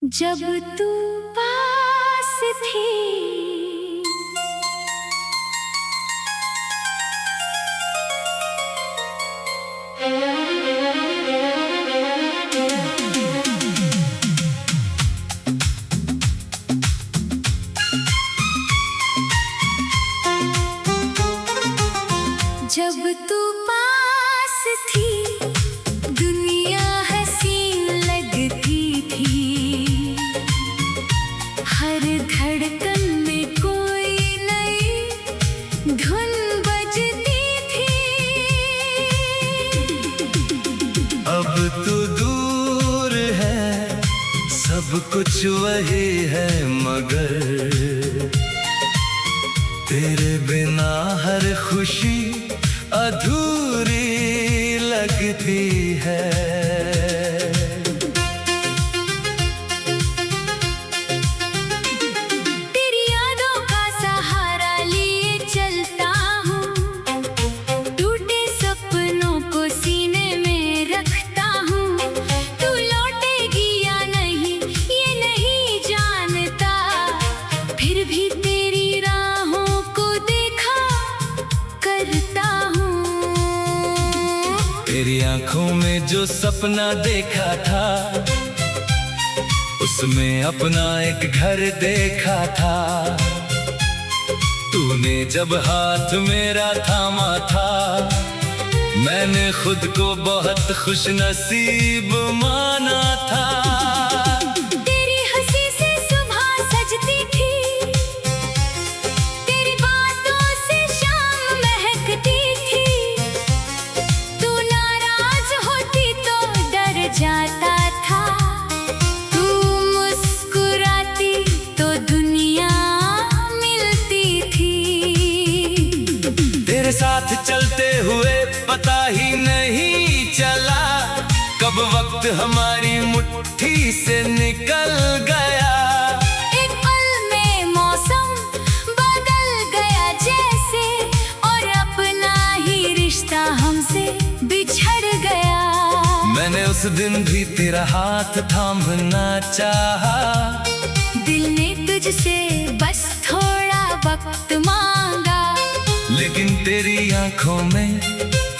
जब तू पास थी जब तू पास थी दुनिया हसीन लगती थी। हर धड़कन में कोई नई धुन बजती थी। अब तू दूर है, सब कुछ वही है, मगर तेरे बिना हर खुशी अधूरी लगती है। तेरी यादों का सहारा लिए चलता हूँ, टूटे सपनों को सीने में रखता हूँ। तू लौटेगी या नहीं ये नहीं जानता, फिर भी तेरी राहों को देखा करता हूँ। तेरी आंखों में जो सपना देखा था, उसमें अपना एक घर देखा था। तूने जब हाथ मेरा थामा था, मैंने खुद को बहुत खुशनसीब माना था। तेरी हंसी से सुबह सजती थी, तेरी बातों से शाम महकती थी। तू नाराज होती तो डर जाता था, तू मुस्कुराती तो दुनिया मिलती थी। तेरे साथ चलते हुए पता ही नहीं चला, कब वक्त हमारी मुट्ठी से निकल गया। एक पल में मौसम बदल गया जैसे, और अपना ही रिश्ता हमसे बिछड़ गया। मैंने उस दिन भी तेरा हाथ थामना चाहा, दिल ने तुझसे बस थोड़ा वक्त मांगा। लेकिन तेरी आंखों में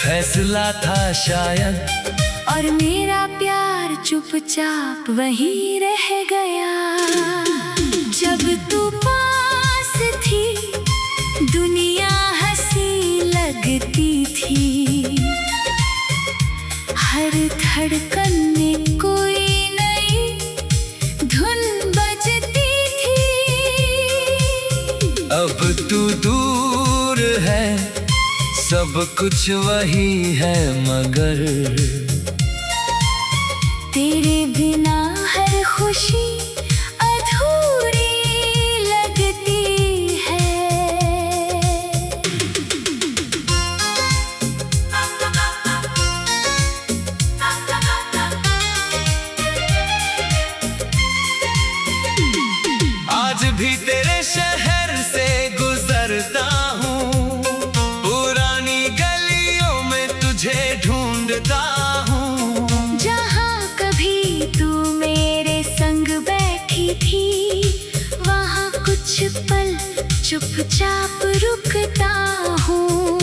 फैसला था शायद, और मेरा प्यार चुपचाप वहीं रह गया। जब तू पास थी दुनिया हंसी लगती थी। हर धड़कन में कोई नई धुन बजती थी। अब तू दूर है, सब कुछ वही है, मगर तेरे बिना हर खुशी अधूरी लगती है। आज भी तेरे शहर से गुजरता हूँ, पुरानी गलियों में तुझे ढूंढता हूँ। जहाँ कभी तू मेरे संग बैठी थी, वहाँ कुछ पल चुपचाप रुकता हूँ।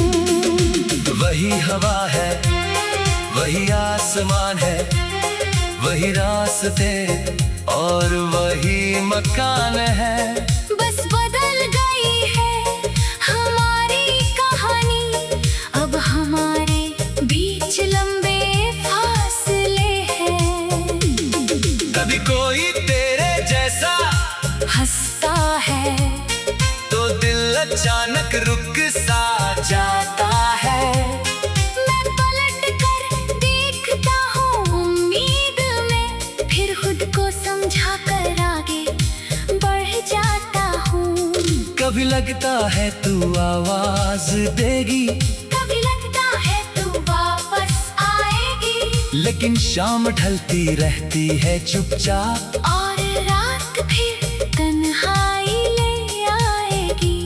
वही हवा है, वही आसमान है, वही रास्ते और वही मकान है। बस बदल गई है हमारी कहानी, अब हमारे बीच लंबे फासले हैं। कभी कोई तेरे जैसा हंसता है तो दिल अचानक रुक सा जाता है। मैं पलट कर देखता हूँ उम्मीद में, फिर खुद को समझा कर आगे बढ़ जाता हूँ। कभी लगता है तू आवाज देगी, कभी लगता है तू वापस आएगी, लेकिन शाम ढलती रहती है चुपचाप, और रात फिर तन्हाई ले आएगी।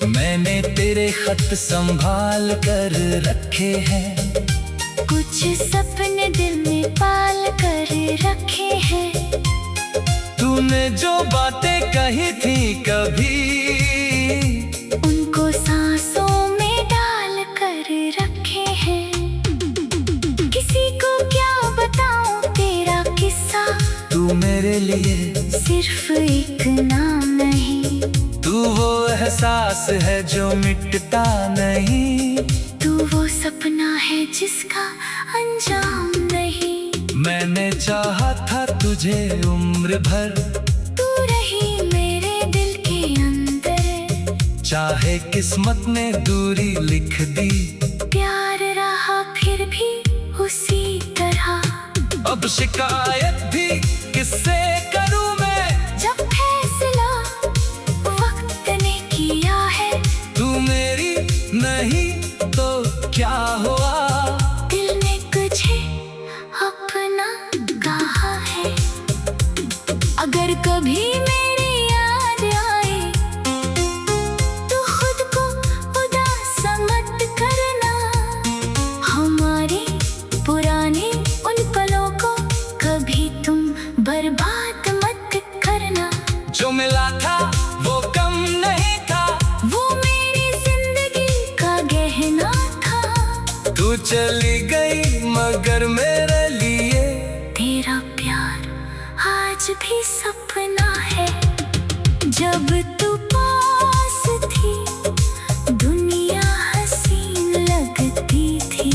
मैंने तेरे खत संभाल कर रखे हैं, कुछ सपने दिल में पाल कर रखे हैं। तूने जो बातें कही थी कभी, उनको सांसों में डाल कर रखे हैं। किसी को क्या बताऊं तेरा किस्सा, तू मेरे लिए सिर्फ एक नाम नहीं। तू वो एहसास है जो मिटता नहीं। तू वो सपना है जिसका अंजाम नहीं। मैंने चाहा था तुझे उम्र भर, तू रही मेरे दिल के अंदर। चाहे किस्मत ने दूरी लिख दी, प्यार रहा फिर भी उसी तरह। अब शिकायत भी किससे करूं मैं, जब फैसला वक्त ने किया है। तू मेरी नहीं तो क्या हुआ, दिल ने तुझे अपना कहा है। अगर कभी मेरी याद आए तो खुद को उदास मत करना। हमारे पुराने उन पलों को कभी तुम बर्बाद मत करना। जो मिला था वो कम नहीं था, वो मेरी जिंदगी का गहना था। तू चली गई मगर मेरे लिए तेरा प्यार आज भी सपना है। जब तू पास थी दुनिया हसीन लगती थी।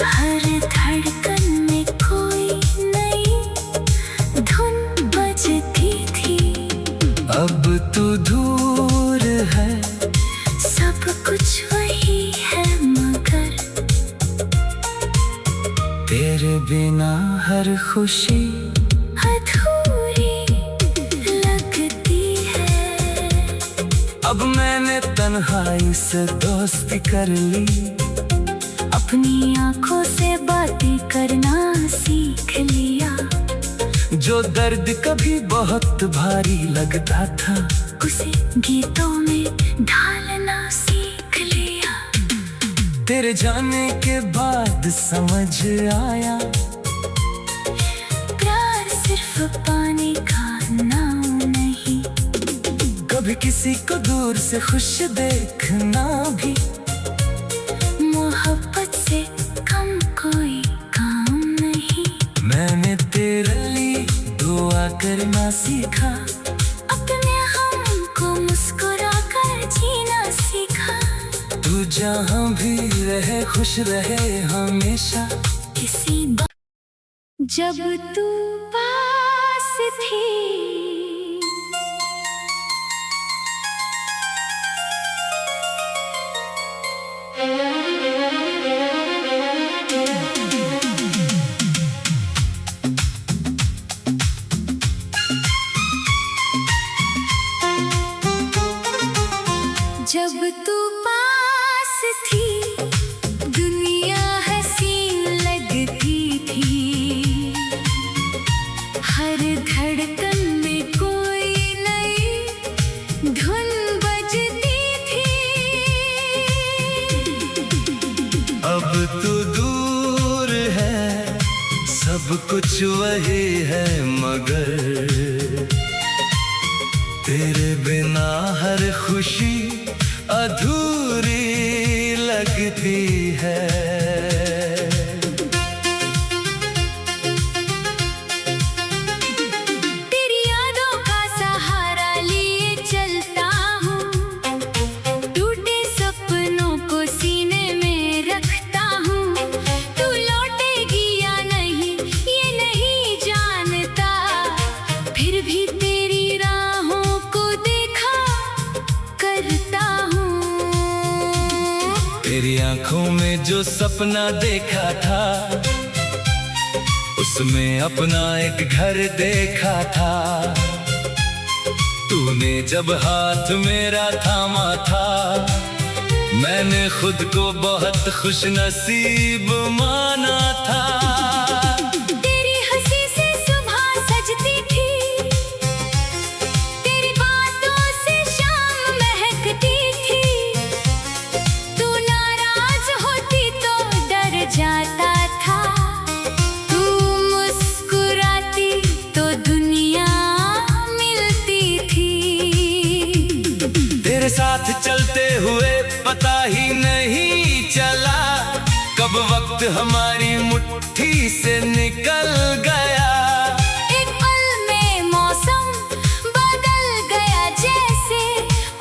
हर धड़कन में कोई नई धुन बजती थी। अब तू दूर है, सब कुछ वही है मगर तेरे बिना हर खुशी अधूरी लगती है। अब मैंने तन्हाई से दोस्ती कर ली, अपनी आंखों से बातें करना सीख लिया। जो दर्द कभी बहुत भारी लगता था, उसे गीतों में ढालना सीख लिया। तेरे जाने के बाद समझ आया, प्यार सिर्फ पाने का नाम नहीं। कभी किसी को दूर से खुश देखना भी मोहब्बत से कम कोई काम नहीं। मैंने तेरे लिए दुआ करना सीखा, अपने हम को मुस्कुरा कर जीना सीखा। तू जहाँ भी रहे खुश रहे हमेशा। जब तू पास थी जब तू पास थी दुनिया हसीन लगती थी। हर धड़कन में कोई नई धुन बजती थी। अब तू दूर है, सब कुछ वही है मगर तेरे बिना हर खुशी अधूरी लगती है। तेरी यादों का सहारा लिए चलता हूँ। टूटे सपनों को सीने में रखता हूँ। तू लौटेगी या नहीं ये नहीं जानता, फिर भी तेरी राहों को देखा करता हूँ। तेरी आंखों में जो सपना देखा था, उसमें अपना एक घर देखा था। तूने जब हाथ मेरा थामा था, मैंने खुद को बहुत खुशनसीब माना था। तेरी हंसी से सुबह सजती थी, तेरी बातों से शाम महकती थी। तू नाराज होती तो डर जाता था। हमारी मुट्ठी से निकल गया। एक पल में मौसम बदल गया जैसे,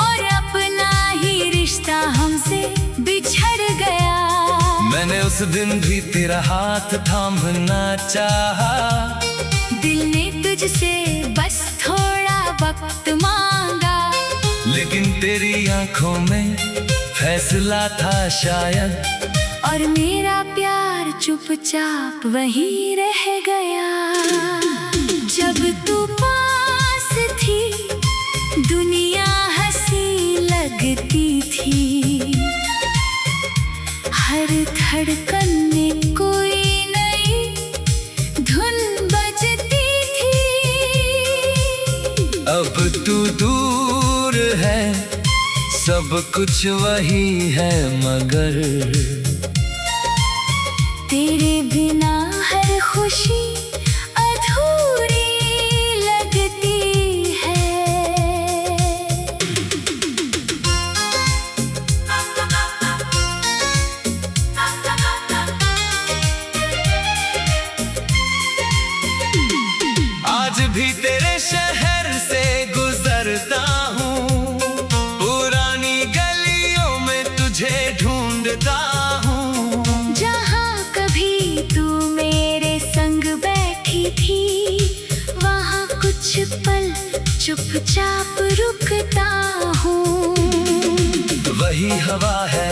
और अपना ही रिश्ता हमसे बिछड़ गया। मैंने उस दिन भी तेरा हाथ थामना चाहा, दिल ने तुझसे बस थोड़ा वक्त मांगा, लेकिन तेरी आंखों में फैसला था शायद, और मेरा प्यार चुपचाप वहीं रह गया। जब तू पास थी दुनिया हंसी लगती थी, हर धड़कन में कोई नई धुन बजती थी। अब तू दूर है, सब कुछ वही है, मगर तेरे बिना हर खुशी अधूरी लगती है। आज भी तेरे शहर से गुजरता हूँ, पुरानी गलियों में तुझे ढूंढता हूँ। जहाँ कभी तू मेरे संग बैठी थी, वहाँ कुछ पल चुपचाप रुकता हूँ। वही हवा है,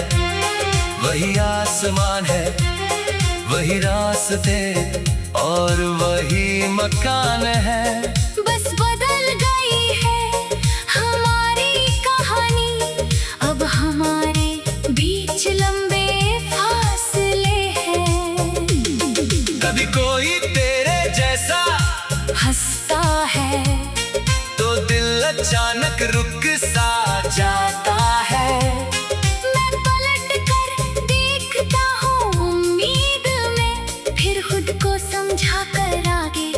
वही आसमान है, वही रास्ते और वही मकान है। बस बदल गई है हमारी कहानी, अब हमारे बीच लंबे फासले हैं। कभी कोई तेरे जैसा हंसता है तो दिल अचानक रुक सा जाता है। मैं पलट कर देखता हूँ उम्मीद में, फिर खुद को समझा कर आगे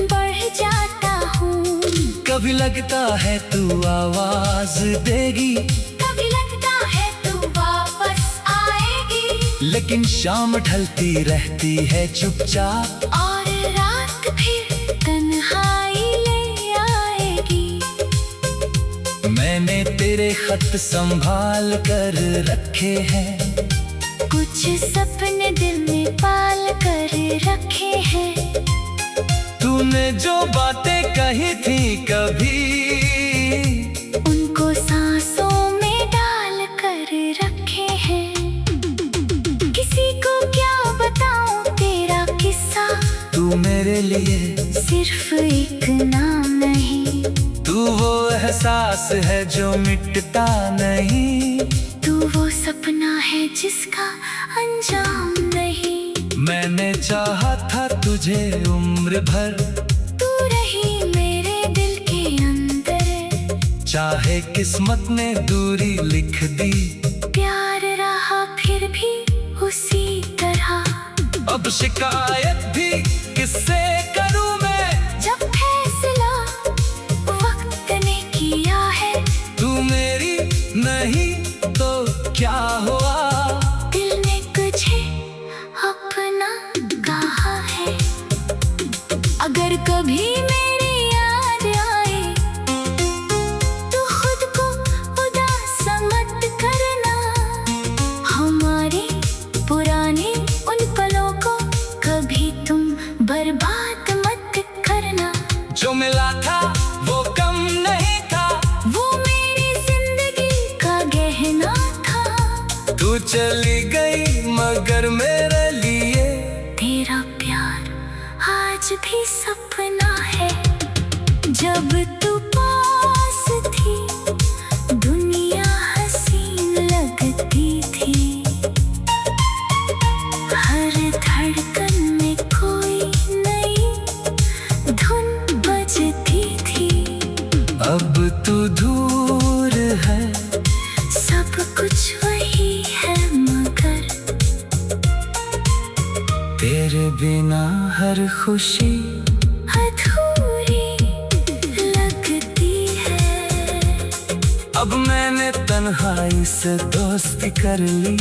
बढ़ जाता हूँ। कभी लगता है तू आवाज देगी, कभी लगता है तू वापस आएगी, लेकिन शाम ढलती रहती है चुपचाप, और रात फिर तन्हाई ले आएगी। मैंने तेरे खत संभाल कर रखे हैं, कुछ सपने दिल में पाल कर रखे हैं। तूने जो बातें कही थी कभी, उनको सांसों में डाल कर रखे हैं। किसी को क्या बताऊं तेरा किस्सा, तू मेरे लिए सिर्फ एक नाम नहीं, तू वो एहसास है जो मिटता नहीं। तू वो सपना है जिसका अंजाम नहीं। मैंने चाहा था तुझे उम्र भर, तू रही मेरे दिल के अंदर, चाहे किस्मत ने दूरी लिख दी, प्यार रहा फिर भी उसी तरह। अब शिकायत भी किससे करूं मैं, जब फैसला वक्त ने किया है, तू मेरी नहीं तो क्या हुआ। दिल ने तुझे अपना कहा है। अगर कभी मेरी याद आए तो खुद को उदास मत करना, हमारे पुराने उन पलों को कभी तुम बर्बाद मत करना। जो मिला था वो कम नहीं था, वो मेरी जिंदगी का गहना था। तू चली गई मगर मेरे लिए तेरा प्यार आज भी सपना है। जब तू पास थी दुनिया हसीन लगती थी, हर धड़कन में कोई नई धुन बजती थी। अब तू दूर है, सब कुछ वही है, मगर तेरे बिना हर खुशी अधूरी लगती है। अब मैंने तन्हाई से दोस्ती कर ली,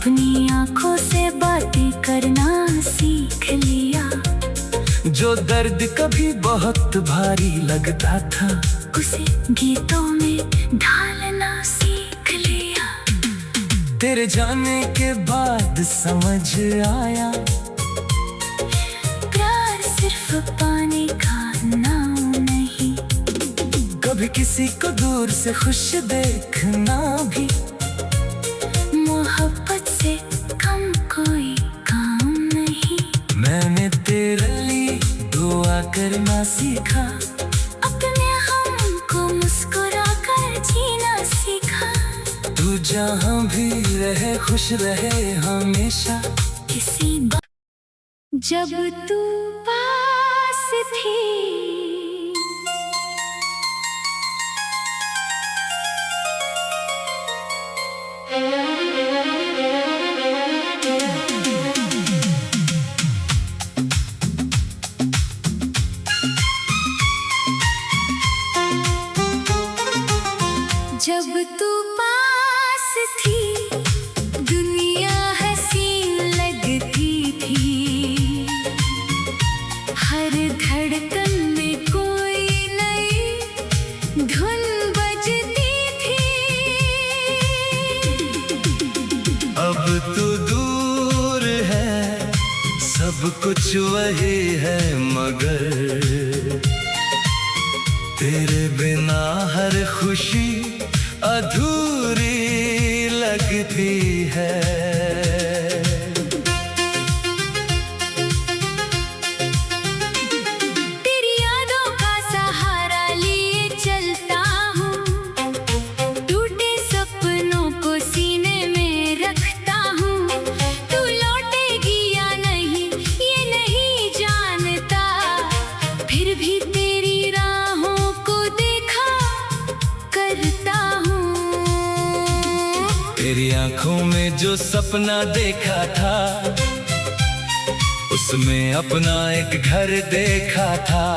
अपनी आंखों से बातें करना सीख लिया। जो दर्द कभी बहुत भारी लगता था, उसे गीतों में ढालना सीख लिया। तेरे जाने के बाद समझ आया, प्यार सिर्फ पाने का नाम नहीं। कभी किसी को दूर से खुश देखना भी मोहब्बत से कम कोई काम नहीं। मैंने तेरे लिए दुआ करना सीखा, अपने हम को मुस्कुरा कर जीना सीखा। तू जहाँ भी रहे खुश रहे हमेशा। जब तू पास थी, जब तू पास थी दुनिया हसीन लगती थी। हर धड़कन में कोई नई धुन बजती थी। अब तू दूर है, सब कुछ वही है, मगर तेरे बिना हर खुशी अधूरी लगती है। तेरी यादों का सहारा लिए चलता हूँ, टूटे सपनों को सीने में रखता हूँ। तू लौटेगी या नहीं ये नहीं जानता, फिर भी तेरी राहों को देखा करता हूँ। तेरी आंखों में जो सपना देखा था, उसमें अपना एक घर देखा था।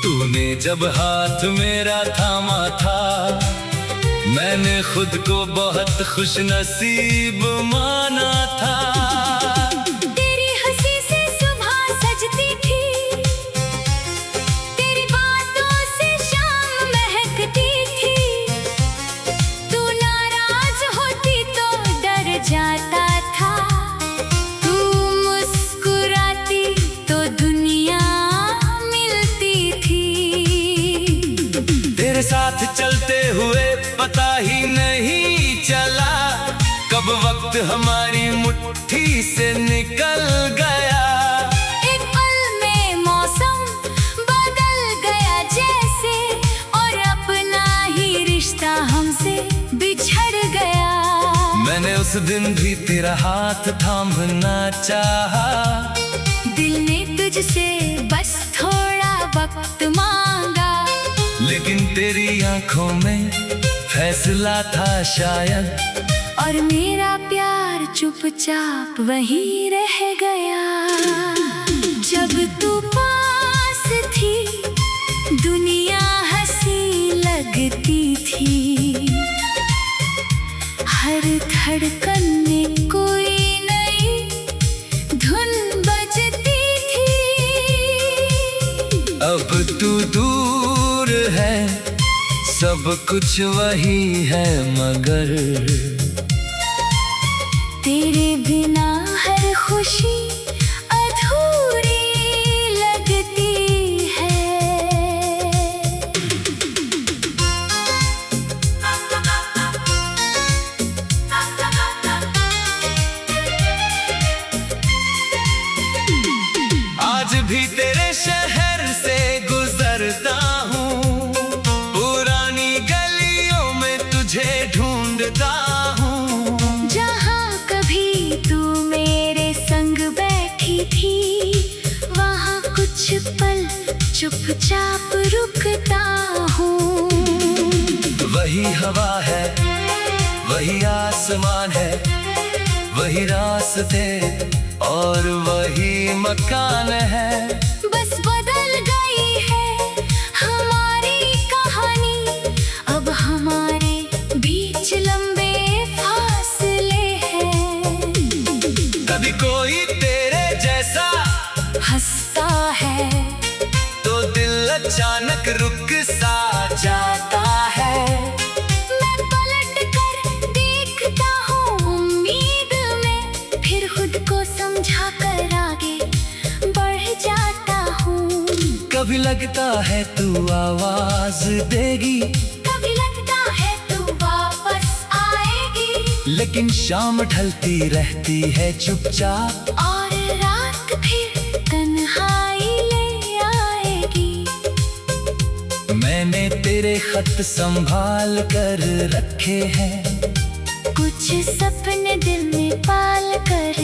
तूने जब हाथ मेरा थामा था, मैंने खुद को बहुत खुशनसीब माना था। तेरी हंसी से सुबह सजती थी, तेरी बातों से शाम महकती थी। तू नाराज होती तो डर जाता था, तू मुस्कुराती तो दुनिया मिलती थी। तेरे साथ चलते हुए पता ही नहीं चला, कब वक्त हमारी मुट्ठी से निकल गया। एक पल में मौसम बदल गया जैसे, और अपना ही रिश्ता हमसे बिछड़ गया। मैंने उस दिन भी तेरा हाथ थामना चाहा, दिल ने तुझसे बस थोड़ा वक्त मांगा। लेकिन तेरी आंखों में फैसला था शायद, और मेरा प्यार चुपचाप वहीं रह गया। जब तू पास थी दुनिया हंसी लगती थी। हर धड़कन में कोई नई धुन बजती थी। अब तू दूर है, सब कुछ वही है, मगर तेरे बिना हर खुशी अधूरी लगती है। आज भी तेरे शहर से गुजरता हूँ, पुरानी गलियों में तुझे ढूंढता हूँ। जहाँ कभी तू मेरे संग बैठी थी, वहाँ कुछ पल चुपचाप रुकता हूँ। वही हवा है, वही आसमान है, वही रास्ते और वही मकान है। बस बदल गई है हमारी कहानी, अब हमारे बीच लंबे फासले कोई तेरे जैसा हंसता है तो दिल अचानक रुक सा जाता है। मैं पलट कर देखता हूँ उम्मीद में, फिर खुद को समझा कर आगे बढ़ जाता हूँ। कभी लगता है तू आवाज देगी, कभी लगता है तू वापस आएगी, लेकिन शाम ढलती रहती है चुपचाप, और रात फिर तन्हाई ले आएगी। मैंने तेरे खत संभाल कर रखे हैं, कुछ सपने दिल में पाल कर